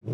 The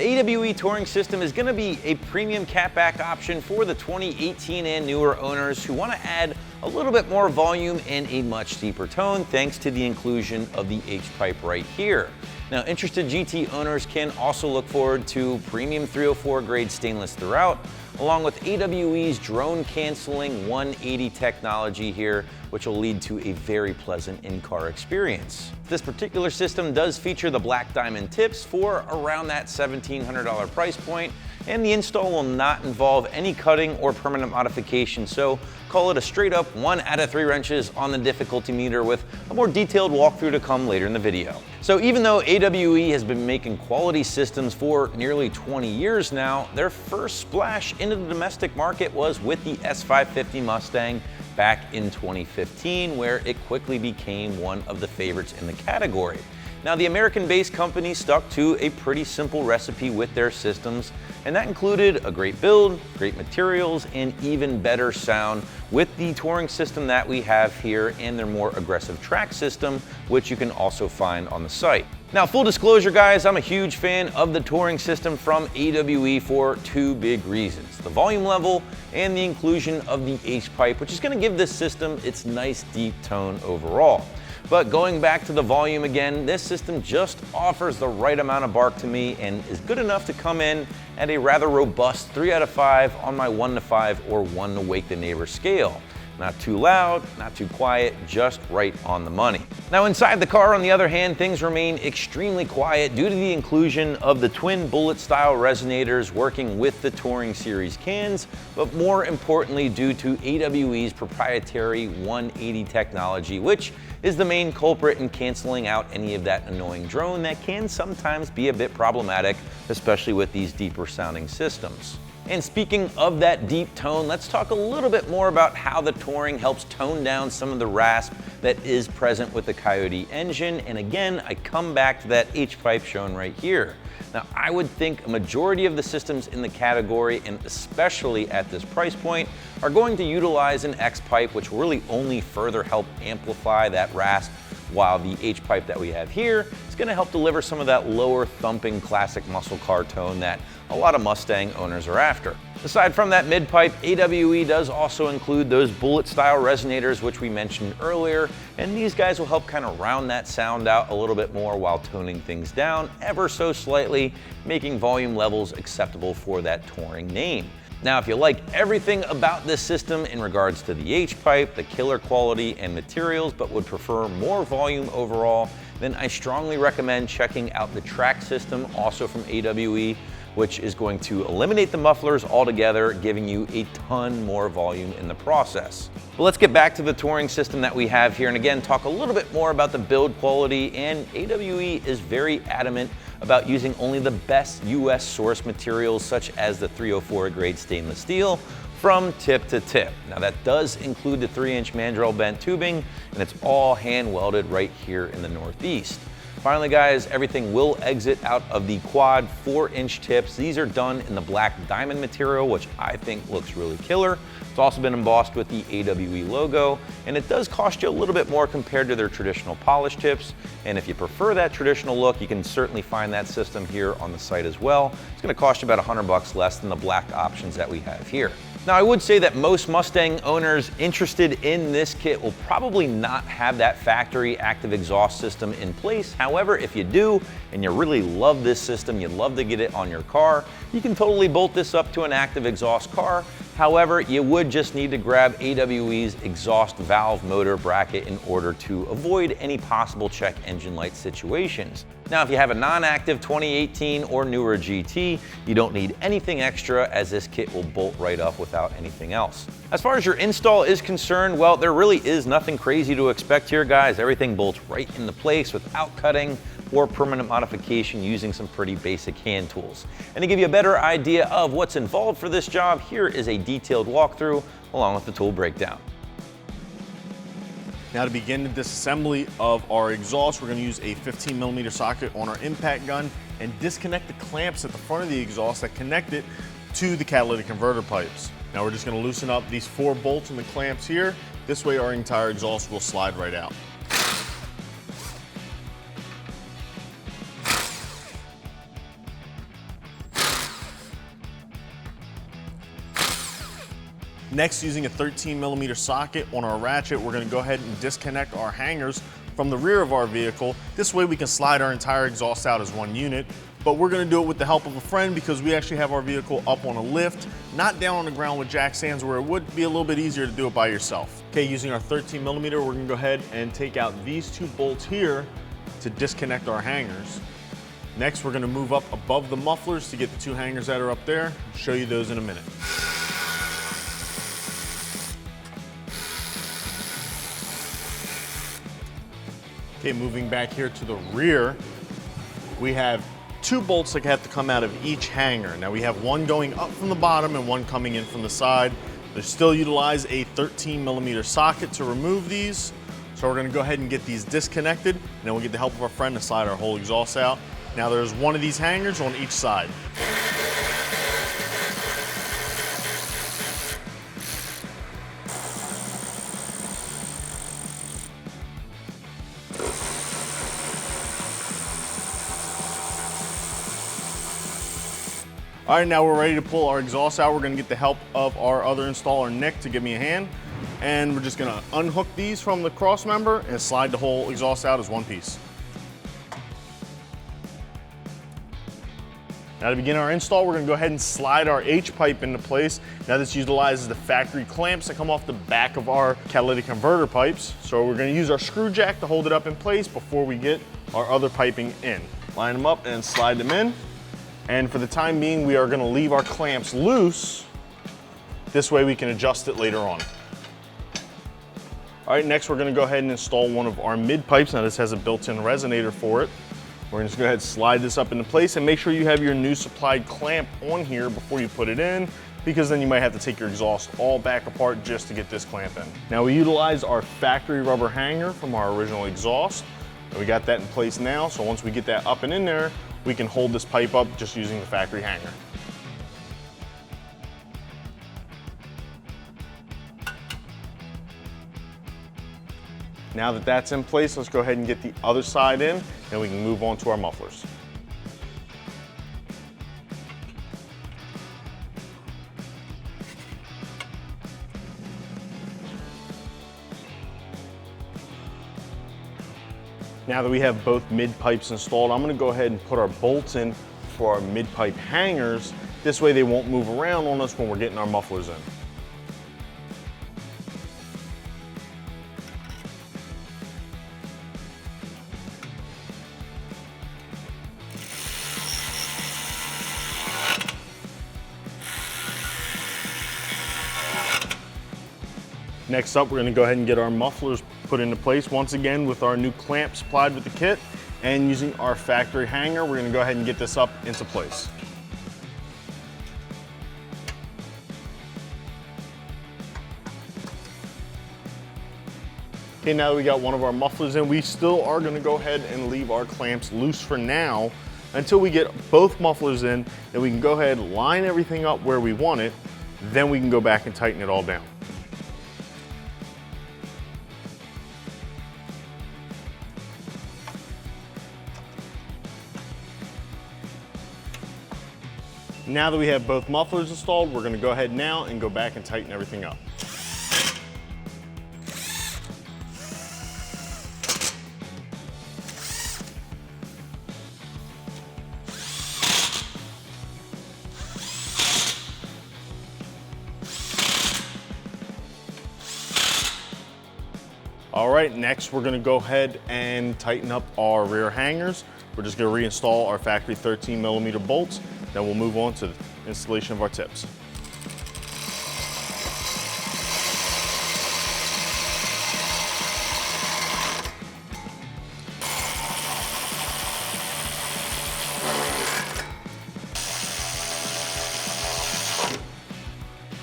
AWE Touring System is going to be a premium catback option for the 2018 and newer owners who want to add a little bit more volume and a much deeper tone thanks to the inclusion of the H-pipe right here. Now, interested GT owners can also look forward to premium 304 grade stainless throughout, along with AWE's drone canceling 180 technology here, which will lead to a very pleasant in-car experience. This particular system does feature the black diamond tips for around that $1,700 price point, and the install will not involve any cutting or permanent modification, so call it a straight up 1 out of 3 wrenches on the difficulty meter, with a more detailed walkthrough to come later in the video. So even though AWE has been making quality systems for nearly 20 years now, their first splash into the domestic market was with the S550 Mustang back in 2015, where it quickly became one of the favorites in the category. Now, the American-based company stuck to a pretty simple recipe with their systems, and that included a great build, great materials, and even better sound with the touring system that we have here and their more aggressive track system, which you can also find on the site. Now, full disclosure, guys, I'm a huge fan of the touring system from AWE for 2 big reasons: the volume level and the inclusion of the H-pipe, which is going to give this system its nice deep tone overall. But going back to the volume again, this system just offers the right amount of bark to me and is good enough to come in at a rather robust 3 out of 5 on my 1 to 5 or 1 to wake the neighbor scale. Not too loud, not too quiet, just right on the money. Now, inside the car, on the other hand, things remain extremely quiet due to the inclusion of the twin bullet style resonators working with the Touring Series cans, but more importantly due to AWE's proprietary 180 technology, which is the main culprit in canceling out any of that annoying drone that can sometimes be a bit problematic, especially with these deeper sounding systems. And speaking of that deep tone, let's talk a little bit more about how the Touring helps tone down some of the rasp that is present with the Coyote engine. And again, I come back to that H-pipe shown right here. Now, I would think a majority of the systems in the category, and especially at this price point, are going to utilize an X-pipe, which will really only further help amplify that rasp, while the H-pipe that we have here is going to help deliver some of that lower thumping classic muscle car tone that a lot of Mustang owners are after. Aside from that mid-pipe, AWE does also include those bullet style resonators, which we mentioned earlier, and these guys will help kind of round that sound out a little bit more while toning things down ever so slightly, making volume levels acceptable for that Touring name. Now, if you like everything about this system in regards to the H-pipe, the killer quality and materials, but would prefer more volume overall, then I strongly recommend checking out the track system, also from AWE, which is going to eliminate the mufflers altogether, giving you a ton more volume in the process. But let's get back to the Touring system that we have here, and again, talk a little bit more about the build quality. And AWE is very adamant about using only the best US source materials, such as the 304 grade stainless steel, from tip to tip. Now, that does include the 3-inch mandrel bent tubing, and it's all hand welded right here in the Northeast. Finally, guys, everything will exit out of the quad 4-inch tips. These are done in the black diamond material, which I think looks really killer. It's also been embossed with the AWE logo, and it does cost you a little bit more compared to their traditional polished tips. And if you prefer that traditional look, you can certainly find that system here on the site as well. It's gonna cost you about $100 less than the black options that we have here. Now, I would say that most Mustang owners interested in this kit will probably not have that factory active exhaust system in place. However, if you do, and you really love this system, you'd love to get it on your car, you can totally bolt this up to an active exhaust car However, you would just need to grab AWE's exhaust valve motor bracket in order to avoid any possible check engine light situations. Now, if you have a non-active 2018 or newer GT, you don't need anything extra, as this kit will bolt right up without anything else. As far as your install is concerned, well, there really is nothing crazy to expect here, guys. Everything bolts right into place without cutting or permanent modification using some pretty basic hand tools. And to give you a better idea of what's involved for this job, here is a detailed walkthrough along with the tool breakdown. Now to begin the disassembly of our exhaust, we're going to use a 15mm socket on our impact gun and disconnect the clamps at the front of the exhaust that connect it to the catalytic converter pipes. Now we're just going to loosen up these 4 bolts and the clamps here. This way our entire exhaust will slide right out. Next, using a 13mm socket on our ratchet, we're going to go ahead and disconnect our hangers from the rear of our vehicle. This way we can slide our entire exhaust out as one unit, but we're going to do it with the help of a friend because we actually have our vehicle up on a lift, not down on the ground with jack stands, where it would be a little bit easier to do it by yourself. Okay, using our 13mm, we're going to go ahead and take out these 2 bolts here to disconnect our hangers. Next, we're going to move up above the mufflers to get the 2 hangers that are up there. I'll show you those in a minute. Okay, moving back here to the rear, we have 2 bolts that have to come out of each hanger. Now we have one going up from the bottom and one coming in from the side. They still utilize a 13mm socket to remove these. So we're gonna go ahead and get these disconnected, and then we'll get the help of our friend to slide our whole exhaust out. Now there's one of these hangers on each side. All right, now we're ready to pull our exhaust out. We're gonna get the help of our other installer, Nick, to give me a hand. And we're just gonna unhook these from the cross member and slide the whole exhaust out as one piece. Now to begin our install, we're gonna go ahead and slide our H-pipe into place. Now this utilizes the factory clamps that come off the back of our catalytic converter pipes. So we're gonna use our screw jack to hold it up in place before we get our other piping in. Line them up and slide them in. And for the time being, we are gonna leave our clamps loose. This way we can adjust it later on. All right, next we're gonna go ahead and install one of our mid pipes. Now this has a built-in resonator for it. We're gonna just go ahead and slide this up into place and make sure you have your new supplied clamp on here before you put it in, because then you might have to take your exhaust all back apart just to get this clamp in. Now we utilize our factory rubber hanger from our original exhaust. And we got that in place now, so once we get that up and in there, we can hold this pipe up just using the factory hanger. Now that that's in place, let's go ahead and get the other side in, and we can move on to our mufflers. Now that we have both mid pipes installed, I'm gonna go ahead and put our bolts in for our mid pipe hangers. This way they won't move around on us when we're getting our mufflers in. Next up, we're gonna go ahead and get our mufflers put into place once again with our new clamp supplied with the kit, and using our factory hanger, we're gonna go ahead and get this up into place. Okay, now that we got one of our mufflers in, we still are gonna go ahead and leave our clamps loose for now until we get both mufflers in, then we can go ahead and line everything up where we want it, then we can go back and tighten it all down. Now that we have both mufflers installed, we're gonna go ahead now and go back and tighten everything up. All right, next we're gonna go ahead and tighten up our rear hangers. We're just gonna reinstall our factory 13mm bolts. Then we'll move on to the installation of our tips.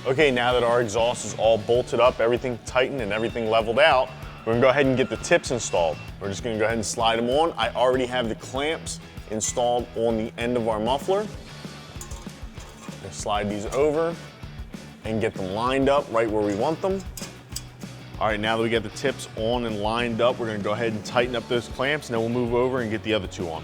Okay, now that our exhaust is all bolted up, everything tightened and everything leveled out, we're gonna go ahead and get the tips installed. We're just gonna go ahead and slide them on. I already have the clamps installed on the end of our muffler. Just slide these over and get them lined up right where we want them. All right, now that we got the tips on and lined up, we're gonna go ahead and tighten up those clamps, and then we'll move over and get the other two on.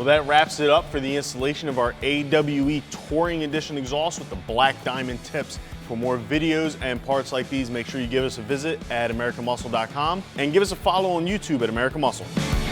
Well, that wraps it up for the installation of our AWE Touring Edition exhaust with the black diamond tips. For more videos and parts like these, make sure you give us a visit at AmericanMuscle.com and give us a follow on YouTube at AmericanMuscle.